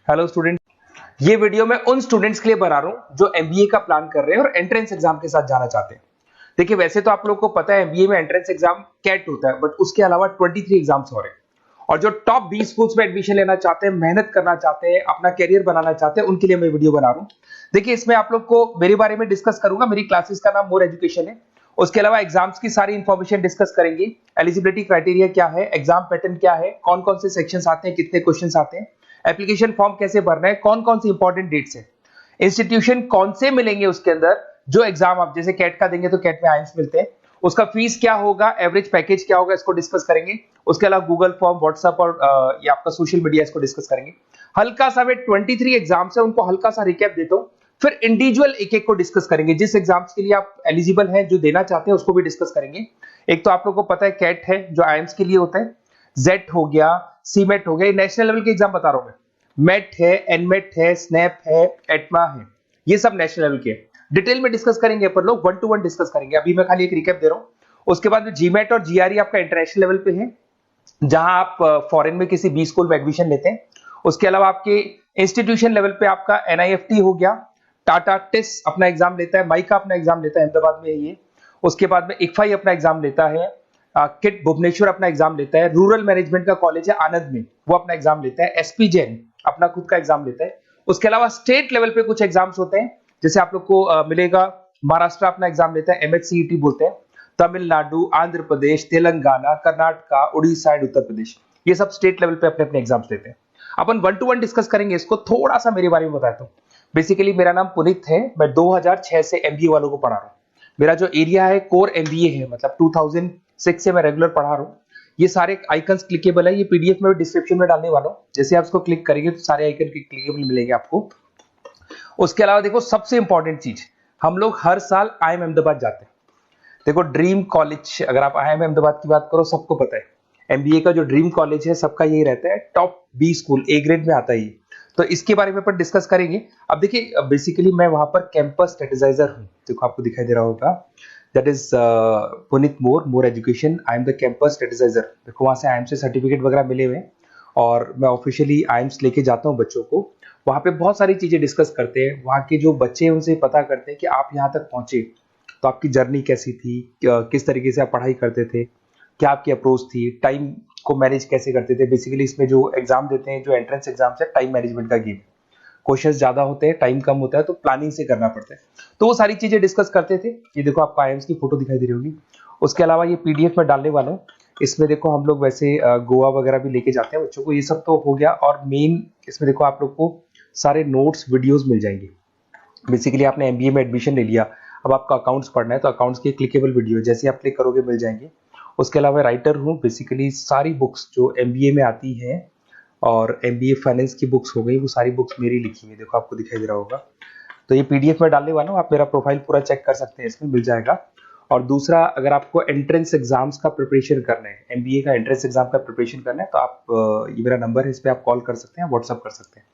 Hello student, ये video मैं उन स्टूडेंट्स के लिए बना रहा हूं जो एमबीए का प्लान कर रहे हैं और एंट्रेंस एग्जाम के साथ जाना चाहते हैं। देखिए, वैसे तो आप लोगों को पता है एमबीए में एंट्रेंस एग्जाम कैट होता है, बट उसके अलावा 23 एग्जाम्स हो रहे हैं। और जो टॉप 20 स्कूल्स में एडमिशन लेना चाहते हैं, मेहनत करना चाहते हैं, अपना कैरियर बनाना चाहते हैं, उनके लिए मैं वीडियो बना रहा हूं। देखिए, इसमें आप लोग को मेरे बारे में डिस्कस करूंगा। मेरी क्लासेस का नाम मोर एजुकेशन है। उसके अलावा एग्जाम्स की सारी इंफॉर्मेशन डिस्कस करेंगे। एलिजिबिलिटी क्राइटेरिया क्या है, एग्जाम पैटर्न क्या है, कौन कौन से सेक्शंस आते हैं, कितने क्वेश्चंस आते हैं, एप्लीकेशन फॉर्म कैसे भरना है, कौन कौन सी इंपॉर्टेंट डेट्स है, इंस्टीट्यूशन कौन से मिलेंगे उसके अंदर, जो एग्जाम आप जैसे कैट का देंगे तो कैट में आइम्स मिलते हैं, उसका फीस क्या होगा, एवरेज पैकेज क्या होगा, इसको डिस्कस करेंगे। उसके अलावा गूगल फॉर्म, व्हाट्सएप और ये आपका सोशल मीडिया, इसको डिस्कस करेंगे। हल्का सा वे 23 एग्जाम्स है, उनको हल्का सा रिकैप देता हूं, फिर इंडिविजुअल एक एक को डिस्कस करेंगे। जिस एग्जाम्स के लिए आप एलिजिबल हैं, जो देना चाहते हैं, उसको भी डिस्कस करेंगे। एक तो आप लोगों को पता है कैट है जो आइम्स के लिए होता है, जेट हो गया, सीमेट हो गया, नेशनल लेवल के एग्जाम बता रहा हूं मैं। मेट है, एनमेट है, स्नैप है, एटमा है, ये सब नेशनल लेवल के डिटेल में डिस्कस करेंगे। अपन लोग 1 to 1 डिस्कस करेंगे। अभी मैं खाली एक रिकैप दे रहा हूं। उसके बाद में जीमेट और जीआरई आपका इंटरनेशनल लेवल पे है, जहां आप फॉरेन में किसी बी स्कूल में एडमिशन लेते हैं। उसके अलावा आपके इंस्टीट्यूशन लेवल पे आपका एनआईएफटी हो गया, टाटा टिस अपना एग्जाम लेता है, माइका अपना एग्जाम लेता है, अहमदाबाद में है ये। उसके बाद में इक्फाई अपना एग्जाम लेता है, किट भुवनेश्वर अपना एग्जाम लेता है, रूरल मैनेजमेंट का कॉलेज है आनंद में, वो अपना एग्जाम लेता है, एसपी जैन अपना खुद का एग्जाम लेता है। उसके अलावा स्टेट लेवल पे कुछ एग्जाम्स होते हैं, जैसे आप लोग को मिलेगा, महाराष्ट्र अपना एग्जाम लेता है, एमएचसीईटी बोलते हैं, तमिलनाडु, आंध्र प्रदेश, तेलंगाना, कर्नाटका, उड़ीसा एंड उत्तर प्रदेश, ये सब स्टेट लेवल पे अपने अपने एग्जाम्स लेते हैं। अपन 1 to 1 डिस्कस करेंगे। इसको थोड़ा सा मेरे बारे में बताता हूँ। बेसिकली मेरा नाम पुनीत है, मैं 2006 से एमबीए वालों को पढ़ा रहा हूँ। मेरा जो एरिया है कोर एमबीए है, मतलब 2006 से मैं रेगुलर पढ़ा रहा हूँ। ये सारे आइकन्स क्लिकेबल है, ये पीडीएफ में डिस्क्रिप्शन में डालने वाला हूँ। जैसे आप इसको क्लिक करेंगे तो सारे आइकन क्लिकेबल मिलेंगे आपको। उसके अलावा देखो, सबसे इंपॉर्टेंट चीज, हम लोग हर साल आईएम अहमदाबाद जाते हैं। देखो, ड्रीम कॉलेज, अगर आप आईएम अहमदाबाद की बात करो, सबको पता है एमबीए का जो ड्रीम कॉलेज है सबका यही रहता है, top B school, A grade में आता है ये। तो इसके बारे में अपन डिस्कस करेंगे। अब देखिए, बेसिकली मैं वहां पर कैंपस स्ट्रेटेजाइजर हूँ। देखो, आपको दिखाई दे रहा होगा, that is Puneet more education, I am the campus strategizer. देखो, वहां से आईएम से सर्टिफिकेट वगैरह मिले हुए हैं और मैं ऑफिशियली आईएम्स लेके जाता हूँ बच्चों को। वहां पे बहुत सारी चीजें डिस्कस करते हैं, वहां के जो बच्चे हैं उनसे पता करते हैं कि आप यहाँ तक पहुंचे तो आपकी जर्नी कैसी थी, किस तरीके से आप पढ़ाई करते थे, क्या आपकी अप्रोच थी, टाइम को मैनेज कैसे करते थे। बेसिकली इसमें जो एग्जाम देते हैं, जो एंट्रेंस एग्जाम्स है, टाइम मैनेजमेंट का गेम। क्वेश्चंस ज्यादा होते हैं, टाइम कम होता है, तो प्लानिंग से करना पड़ता है। तो वो सारी चीजें डिस्कस करते थे। ये देखो, आपको आईएम्स की फोटो दिखाई दे रही होगी। उसके अलावा ये पीडीएफ में डालने वाला हूँ। इसमें देखो, हम लोग वैसे गोवा वगैरह भी लेके जाते हैं बच्चों को। ये सब तो हो गया। और मेन इसमें देखो, आप लोग को सारे नोट्स, वीडियोस मिल जाएंगे। बेसिकली आपने एमबीए में एडमिशन ले लिया, अब आपका अकाउंट्स पढ़ना है, तो अकाउंट्स की क्लिकेबल वीडियो जैसे आप क्लिक करोगे मिल जाएंगे। उसके अलावा राइटर हूँ, बेसिकली सारी बुक्स जो एमबीए में आती हैं और एमबीए फाइनेंस की बुक्स हो गई, वो सारी बुक्स मेरी लिखी हुई, देखो आपको दिखाई दे रहा होगा। तो ये पीडीएफ में डालने वाला हूँ, आप मेरा प्रोफाइल पूरा चेक कर सकते हैं, इसमें मिल जाएगा। और दूसरा, अगर आपको एंट्रेंस एग्जाम्स का प्रिपरेशन करना है, एमबीए का एंट्रेंस एग्जाम का प्रिपरेशन करना है, तो आप ये मेरा नंबर है, इस पर आप कॉल कर सकते हैं, व्हाट्सअप कर सकते हैं।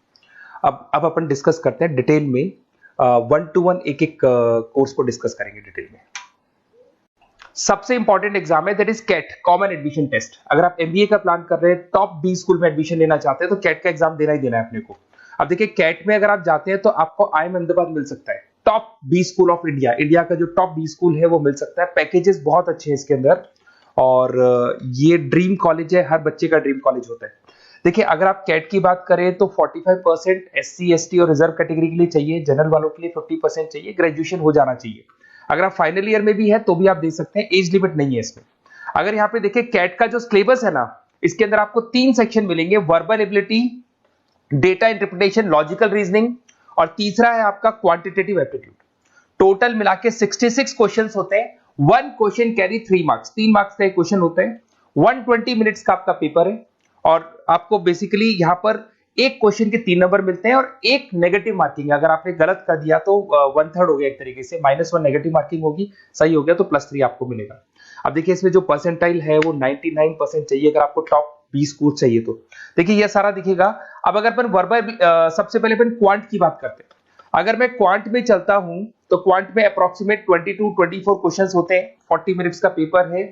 अब अपन डिस्कस करते हैं डिटेल में। 1 to 1 एक एक कोर्स को डिस्कस करेंगे डिटेल में। सबसे इंपॉर्टेंट एग्जाम है, that is CAT, common admission test. अगर आप एमबीए का प्लान कर रहे हैं, टॉप बी स्कूल में एडमिशन लेना चाहते हैं, तो कैट का एग्जाम देना ही देना है अपने को। अब देखिए, कैट में अगर आप जाते हैं तो आपको आईएम अहमदाबाद मिल सकता है, top B school of India, India का जो टॉप बी स्कूल है वो मिल सकता है। पैकेजेस बहुत अच्छे हैं इसके अंदर, और ये ड्रीम कॉलेज है, हर बच्चे का ड्रीम कॉलेज होता है। देखिए, अगर आप कैट की बात करें तो 45% एससी एसटी और रिजर्व कैटेगरी के लिए चाहिए, जनरल वालों के लिए 50% चाहिए, ग्रेजुएशन हो जाना चाहिए। अगर आप फाइनल ईयर में भी है तो भी आप दे सकते हैं, एज लिमिट नहीं है इसमें। अगर यहाँ पे देखिए, कैट का जो सिलेबस है ना, इसके अंदर आपको 3 सेक्शन मिलेंगे, verbal ability, data interpretation, logical reasoning, और तीसरा है आपका क्वांटिटेटिव एप्टीट्यूड। टोटल मिला के 66 क्वेश्चंस होते हैं। 1 क्वेश्चन कैरी 3 मार्क्स, 3 मार्क्स का एक क्वेश्चन होता है। 120 मिनट्स का आपका पेपर है, और आपको बेसिकली यहाँ पर एक क्वेश्चन के 3 नंबर मिलते हैं और एक नेगेटिव मार्किंग है। अगर आपने गलत कर दिया तो 1/3 हो गया एक तरीके से, -1 नेगेटिव मार्किंग होगी, सही हो गया तो +3 आपको मिलेगा। अब देखिए, इसमें जो परसेंटाइल है वो 99% चाहिए, अगर आपको टॉप 20 कोर्स चाहिए तो। देखिए, ये सारा दिखेगा। अब अगर अपन वर्बल, सबसे पहले अपन क्वांट की बात करते हैं। अगर मैं क्वांट में चलता हूं तो क्वांट में अप्रोक्सीमेट 22-24 क्वेश्चंस होते हैं, 40 मिनट्स का पेपर है,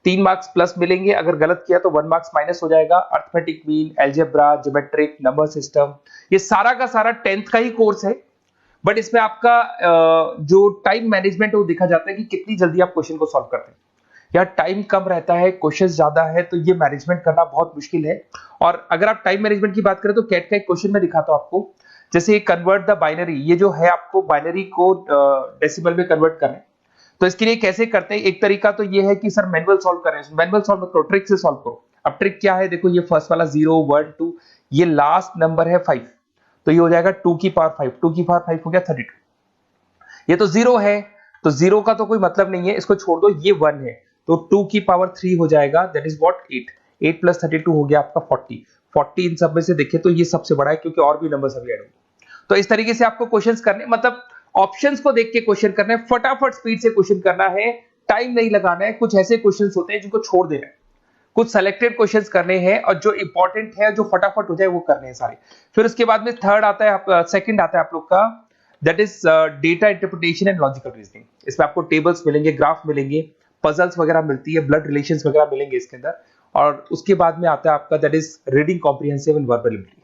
3 मार्क्स प्लस मिलेंगे, अगर गलत किया तो 1 मार्क्स माइनस हो जाएगा। Arithmetic mean, algebra, geometric, number system, ये सारा का सारा 10th का ही कोर्स है, बट इसमें आपका जो टाइम मैनेजमेंट है वो देखा जाता है कि कितनी जल्दी आप क्वेश्चन को सॉल्व करते हैं। या टाइम कम रहता है, क्वेश्चन ज्यादा है, तो ये मैनेजमेंट करना बहुत मुश्किल है। और अगर आप टाइम मैनेजमेंट की बात करें तो कैट का एक क्वेश्चन में दिखाता हूं आपको, जैसे कन्वर्ट द बाइनरी, ये जो है आपको बाइनरी को डेसिमल में कन्वर्ट करना है, तो इसके लिए कैसे करते हैं? एक तरीका तो ये है कि सर मैनुअल सॉल्व करें, मैनुअल सॉल्व मत करो, ट्रिक से सॉल्व करो। अब ट्रिक क्या है? देखो, ये फर्स्ट वाला 0 1 2, ये लास्ट नंबर है 5, तो ये हो जाएगा 2 की पावर 5, 2 की पावर 5 हो गया 32। ये तो 0 है, तो 0 का तो कोई मतलब नहीं है, इसको छोड़ दो, ये 1 है, तो 2 की पावर 3 हो जाएगा, दैट इज व्हाट 8, 8 प्लस 32 हो गया आपका 40। 40 इन सब में से देखिए तो ये सबसे बड़ा है, क्योंकि और भी नंबर अभी ऐड होंगे। तो इस तरीके से आपको क्वेश्चंस करने, मतलब ऑप्शंस को देख के क्वेश्चन करना है, फटाफट स्पीड से क्वेश्चन करना है, टाइम नहीं लगाना है। कुछ ऐसे क्वेश्चंस होते हैं जिनको छोड़ देना है, कुछ सेलेक्टेड क्वेश्चंस करने हैं, और जो इंपॉर्टेंट है, जो फटाफट हो जाए वो करने हैं सारे। फिर उसके बाद में थर्ड आता है, सेकंड आता है आप लोग का, that is data interpretation and logical reasoning. इसमें आपको टेबल्स मिलेंगे, ग्राफ मिलेंगे, पजल्स वगैरह मिलती है, ब्लड रिलेशंस वगैरह मिलेंगे इसके अंदर। और उसके बाद में आता है आपका that is reading comprehensive and verbal ability.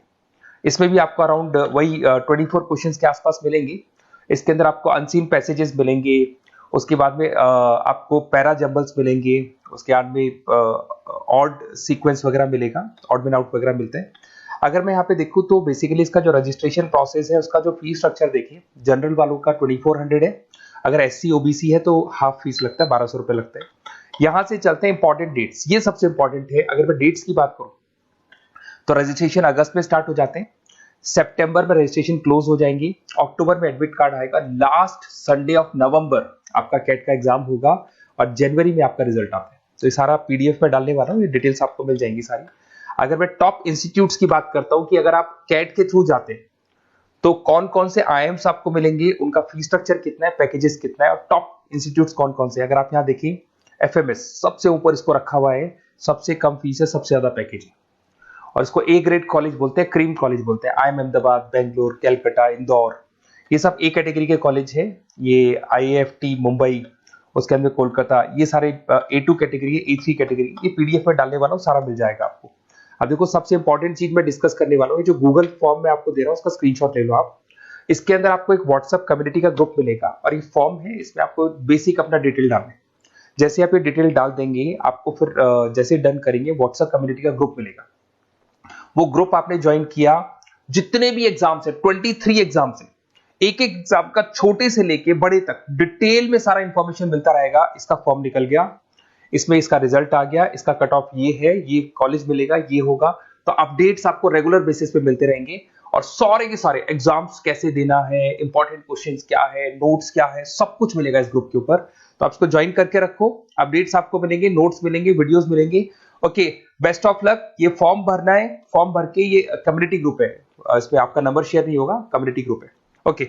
इसमें भी आपको अराउंड वही 24 क्वेश्चंस के आसपास मिलेंगे। इसके अंदर आपको अनसीन पैसेजेस मिलेंगे, उसके बाद में आपको पैरा जंबल्स मिलेंगे, उसके बाद में ऑड सीक्वेंस वगैरह मिलेगा, ऑड में आउट वगैरह मिलते हैं। अगर मैं यहाँ पे देखूँ तो बेसिकली इसका जो रजिस्ट्रेशन प्रोसेस है, उसका जो फीस स्ट्रक्चर देखिए, जनरल वालों का 2400 है, अगर एससी ओबीसी है तो हाफ फीस लगता है, 1200 रुपए लगता है। यहां से चलते हैं इंपॉर्टेंट डेट्स, ये सबसे इंपॉर्टेंट है। अगर मैं डेट्स की बात करूं तो रजिस्ट्रेशन अगस्त में स्टार्ट हो जाते हैं, सितंबर में रजिस्ट्रेशन क्लोज हो जाएंगी, अक्टूबर में एडमिट कार्ड आएगा, लास्ट संडे ऑफ नवंबर आपका कैट का एग्जाम होगा, और जनवरी में आपका रिजल्ट आता है। तो ये सारा पीडीएफ में डालने वाला हूँ, ये डिटेल्स आपको मिल जाएंगी सारी। अगर मैं टॉप इंस्टीट्यूट्स की बात करता हूं कि अगर आप कैट के थ्रू जाते हैं तो कौन कौन से आईएम्स आपको मिलेंगे, उनका फीस स्ट्रक्चर कितना है, पैकेजेस कितना है, और टॉप इंस्टीट्यूट्स कौन कौन से। अगर आप यहाँ देखिए, एफएमएस सबसे ऊपर इसको रखा हुआ है, सबसे कम फीस है, सबसे ज्यादा पैकेज है, और इसको ए ग्रेड कॉलेज बोलते हैं, क्रीम कॉलेज बोलते हैं। आईएम अहमदाबाद, बेंगलोर, कैलकाटा, इंदौर, ये सब ए कैटेगरी के कॉलेज है। ये आईएएफटी मुंबई, उसके अंदर कोलकाता, ये सारे A2 कैटेगरी है, A3 कैटेगरी। ये पीडीएफ में डालने वाला हूँ, सारा मिल जाएगा आपको। अब देखो, सबसे इंपॉर्टेंट चीज मैं डिस्कस करने वाला हूँ, जो गूगल फॉर्म में आपको दे रहा हूँ, उसका स्क्रीनशॉट ले लो आप। इसके अंदर आपको एक व्हाट्सएप कम्युनिटी का ग्रुप मिलेगा, और ये फॉर्म है, इसमें आपको बेसिक अपना डिटेल डालना है। जैसे आप ये डिटेल डाल देंगे, आपको फिर जैसे डन करेंगे, व्हाट्सएप कम्युनिटी का ग्रुप मिलेगा। वो ग्रुप आपने ज्वाइन किया, जितने भी एग्जाम्स है, 23 एग्जाम्स है, एक एक एग्जाम का छोटे से लेके बड़े तक डिटेल में सारा इंफॉर्मेशन मिलता रहेगा। इसका फॉर्म निकल गया, इसमें इसका रिजल्ट आ गया, इसका कट ऑफ ये है, ये कॉलेज मिलेगा, ये होगा। तो अपडेट्स आपको रेगुलर बेसिस पे मिलते रहेंगे, और सारे के सारे एग्जाम्स कैसे देना है, इंपॉर्टेंट क्वेश्चंस क्या है, नोट्स क्या है, सब कुछ मिलेगा इस ग्रुप के ऊपर। तो आप इसको ज्वाइन करके रखो, अपडेट्स आपको मिलेंगे, नोट्स मिलेंगे, वीडियोस मिलेंगे। Okay, best of luck. ये फॉर्म भरना है, फॉर्म भर के, ये कम्युनिटी ग्रुप है, इस पे आपका नंबर शेयर नहीं होगा, कम्युनिटी ग्रुप है। ओके।